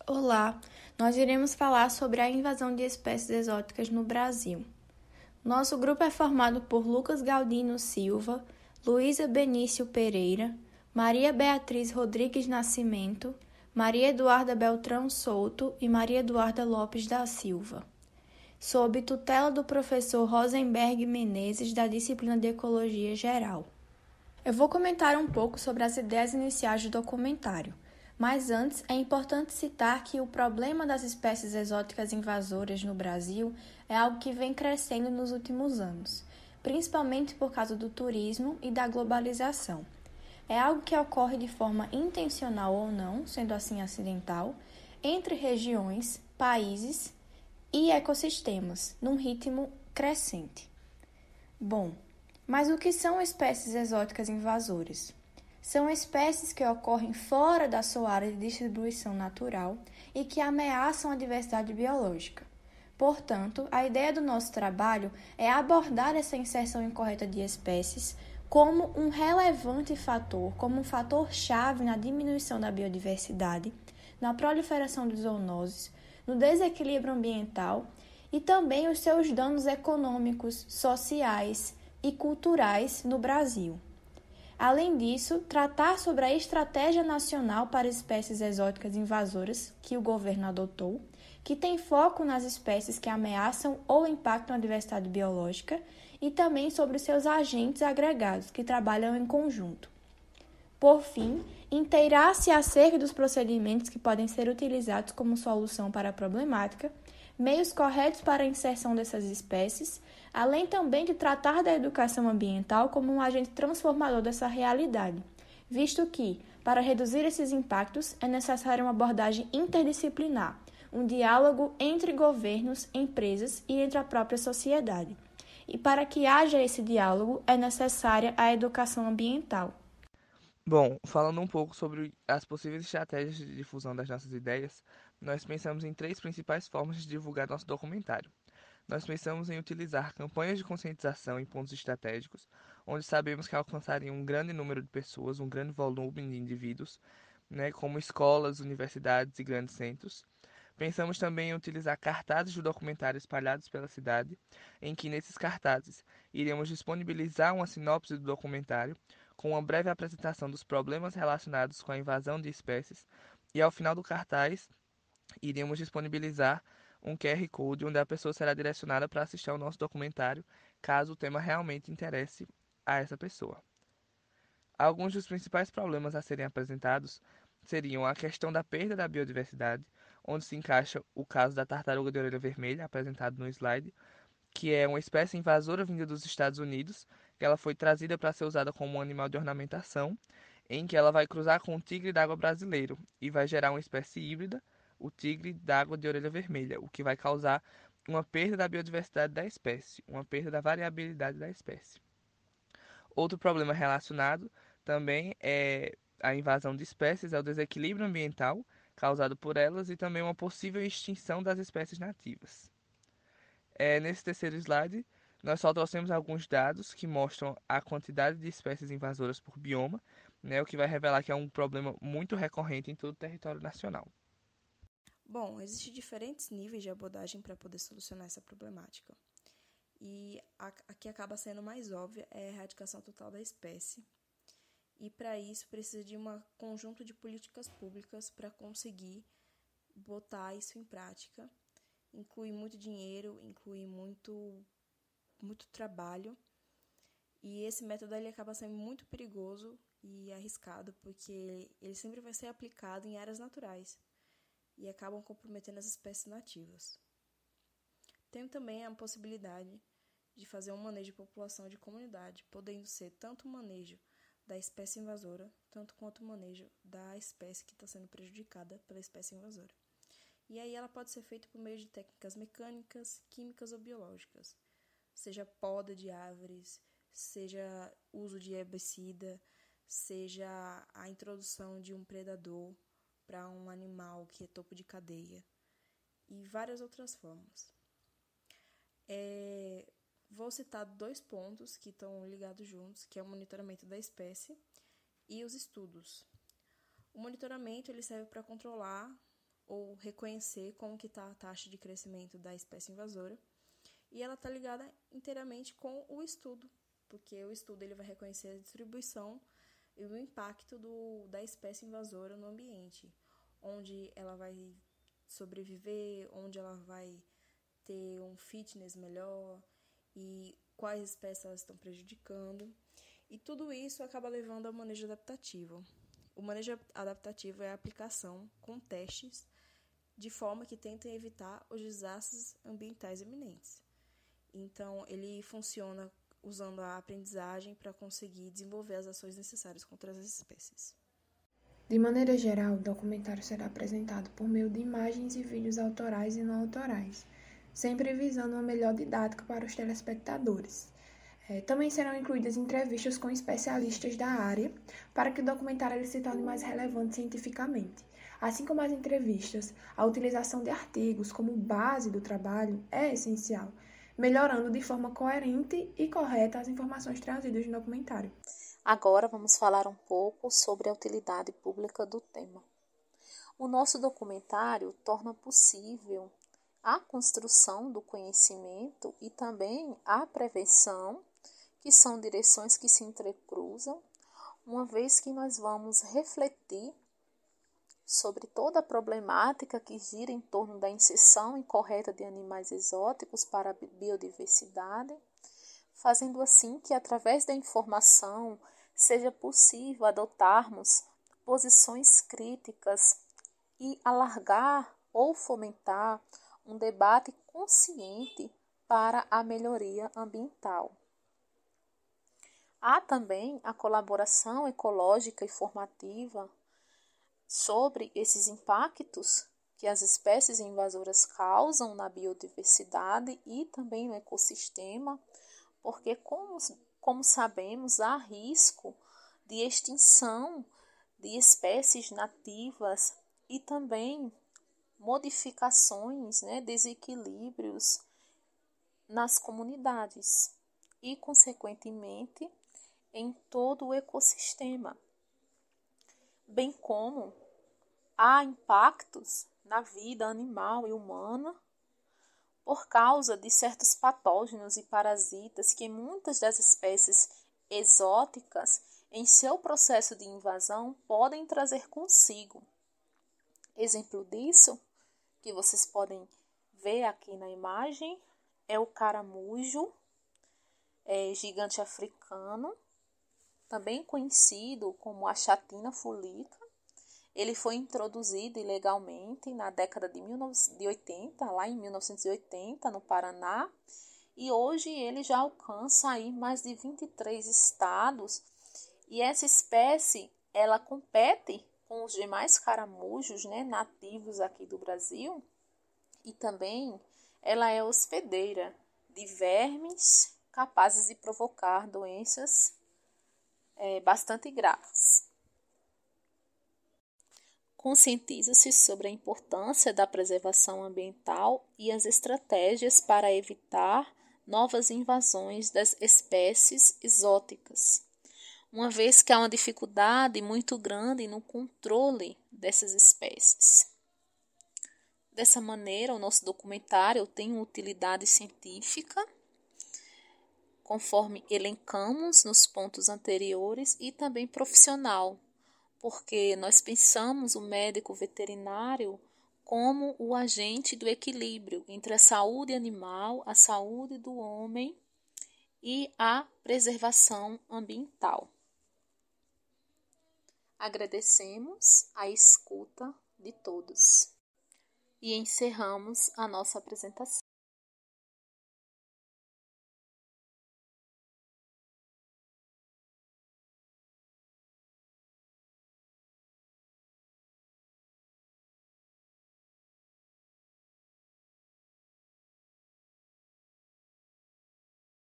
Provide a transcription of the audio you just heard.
Olá, nós iremos falar sobre a invasão de espécies exóticas no Brasil. Nosso grupo é formado por Lucas Galdino Silva, Luísa Benício Pereira, Maria Beatriz Rodrigues Nascimento, Maria Eduarda Beltrão Souto e Maria Eduarda Lopes da Silva, sob tutela do professor Rosenberg Menezes, da disciplina de Ecologia Geral. Eu vou comentar um pouco sobre as ideias iniciais do documentário. Mas antes, é importante citar que o problema das espécies exóticas invasoras no Brasil é algo que vem crescendo nos últimos anos, principalmente por causa do turismo e da globalização. É algo que ocorre de forma intencional ou não, sendo assim acidental, entre regiões, países e ecossistemas, num ritmo crescente. Bom, mas o que são espécies exóticas invasoras? São espécies que ocorrem fora da sua área de distribuição natural e que ameaçam a diversidade biológica. Portanto, a ideia do nosso trabalho é abordar essa inserção incorreta de espécies como um relevante fator, como um fator-chave na diminuição da biodiversidade, na proliferação de zoonoses, no desequilíbrio ambiental e também os seus danos econômicos, sociais e culturais no Brasil. Além disso, tratar sobre a Estratégia Nacional para Espécies Exóticas Invasoras que o governo adotou, que tem foco nas espécies que ameaçam ou impactam a diversidade biológica, e também sobre os seus agentes agregados, que trabalham em conjunto. Por fim, inteirar-se acerca dos procedimentos que podem ser utilizados como solução para a problemática, meios corretos para a inserção dessas espécies, além também de tratar da educação ambiental como um agente transformador dessa realidade, visto que, para reduzir esses impactos, é necessária uma abordagem interdisciplinar, um diálogo entre governos, empresas e entre a própria sociedade. E para que haja esse diálogo, é necessária a educação ambiental. Bom, falando um pouco sobre as possíveis estratégias de difusão das nossas ideias, nós pensamos em três principais formas de divulgar nosso documentário. Nós pensamos em utilizar campanhas de conscientização em pontos estratégicos, onde sabemos que alcançariam um grande número de pessoas, um grande volume de indivíduos, como escolas, universidades e grandes centros. Pensamos também em utilizar cartazes do documentário espalhados pela cidade, em que nesses cartazes iremos disponibilizar uma sinopse do documentário, com uma breve apresentação dos problemas relacionados com a invasão de espécies, e ao final do cartaz iremos disponibilizar um QR Code onde a pessoa será direcionada para assistir ao nosso documentário, caso o tema realmente interesse a essa pessoa. Alguns dos principais problemas a serem apresentados seriam a questão da perda da biodiversidade, onde se encaixa o caso da tartaruga de orelha vermelha, apresentado no slide, que é uma espécie invasora vinda dos Estados Unidos, que ela foi trazida para ser usada como um animal de ornamentação, em que ela vai cruzar com o tigre d'água brasileiro e vai gerar uma espécie híbrida, o tigre d'água de orelha vermelha, o que vai causar uma perda da biodiversidade da espécie, uma perda da variabilidade da espécie. Outro problema relacionado também é a invasão de espécies, é o desequilíbrio ambiental causado por elas e também uma possível extinção das espécies nativas. Nesse terceiro slide, nós só trouxemos alguns dados que mostram a quantidade de espécies invasoras por bioma, o que vai revelar que é um problema muito recorrente em todo o território nacional. Bom, existem diferentes níveis de abordagem para poder solucionar essa problemática. E a que acaba sendo mais óbvia é a erradicação total da espécie. E para isso precisa de um conjunto de políticas públicas para conseguir botar isso em prática. Inclui muito dinheiro, inclui muito trabalho. E esse método ele acaba sendo muito perigoso e arriscado, porque ele sempre vai ser aplicado em áreas naturais e acabam comprometendo as espécies nativas. Tem também a possibilidade de fazer um manejo de população de comunidade, podendo ser tanto o manejo da espécie invasora, tanto quanto o manejo da espécie que está sendo prejudicada pela espécie invasora. E aí ela pode ser feita por meio de técnicas mecânicas, químicas ou biológicas, seja poda de árvores, seja uso de herbicida, seja a introdução de um predador para um animal que é topo de cadeia e várias outras formas. Vou citar 2 pontos que estão ligados juntos, que é o monitoramento da espécie e os estudos. O monitoramento ele serve para controlar ou reconhecer como que está a taxa de crescimento da espécie invasora. E ela está ligada inteiramente com o estudo, porque o estudo ele vai reconhecer a distribuição e o impacto da espécie invasora no ambiente, onde ela vai sobreviver, onde ela vai ter um fitness melhor e quais espécies elas estão prejudicando. E tudo isso acaba levando ao manejo adaptativo. O manejo adaptativo é a aplicação com testes de forma que tentem evitar os desastres ambientais iminentes. Então, ele funciona usando a aprendizagem para conseguir desenvolver as ações necessárias contra as espécies. De maneira geral, o documentário será apresentado por meio de imagens e vídeos autorais e não autorais, sempre visando uma melhor didática para os telespectadores. Também serão incluídas entrevistas com especialistas da área, para que o documentário ele se torne mais relevante cientificamente. Assim como as entrevistas, a utilização de artigos como base do trabalho é essencial, melhorando de forma coerente e correta as informações trazidas no documentário. Agora vamos falar um pouco sobre a utilidade pública do tema. O nosso documentário torna possível a construção do conhecimento e também a prevenção, que são direções que se entrecruzam, uma vez que nós vamos refletir sobre toda a problemática que gira em torno da inserção incorreta de animais exóticos para a biodiversidade, fazendo assim que, através da informação, seja possível adotarmos posições críticas e alargar ou fomentar um debate consciente para a melhoria ambiental. Há também a colaboração ecológica e formativa sobre esses impactos que as espécies invasoras causam na biodiversidade e também no ecossistema, porque, como sabemos, há risco de extinção de espécies nativas e também modificações, desequilíbrios nas comunidades e, consequentemente, em todo o ecossistema, bem como há impactos na vida animal e humana por causa de certos patógenos e parasitas que muitas das espécies exóticas, em seu processo de invasão, podem trazer consigo. Exemplo disso, que vocês podem ver aqui na imagem, é o caramujo, gigante africano, também conhecido como a chatina fulica. Ele foi introduzido ilegalmente na década de 1980, lá em 1980, no Paraná, e hoje ele já alcança aí mais de 23 estados, e essa espécie, ela compete com os demais caramujos, nativos aqui do Brasil, e também ela é hospedeira de vermes capazes de provocar doenças bastante graves. Conscientiza-se sobre a importância da preservação ambiental e as estratégias para evitar novas invasões das espécies exóticas, uma vez que há uma dificuldade muito grande no controle dessas espécies. Dessa maneira, o nosso documentário tem uma utilidade científica, conforme elencamos nos pontos anteriores, e também profissional, porque nós pensamos o médico veterinário como o agente do equilíbrio entre a saúde animal, a saúde do homem e a preservação ambiental. Agradecemos a escuta de todos e encerramos a nossa apresentação.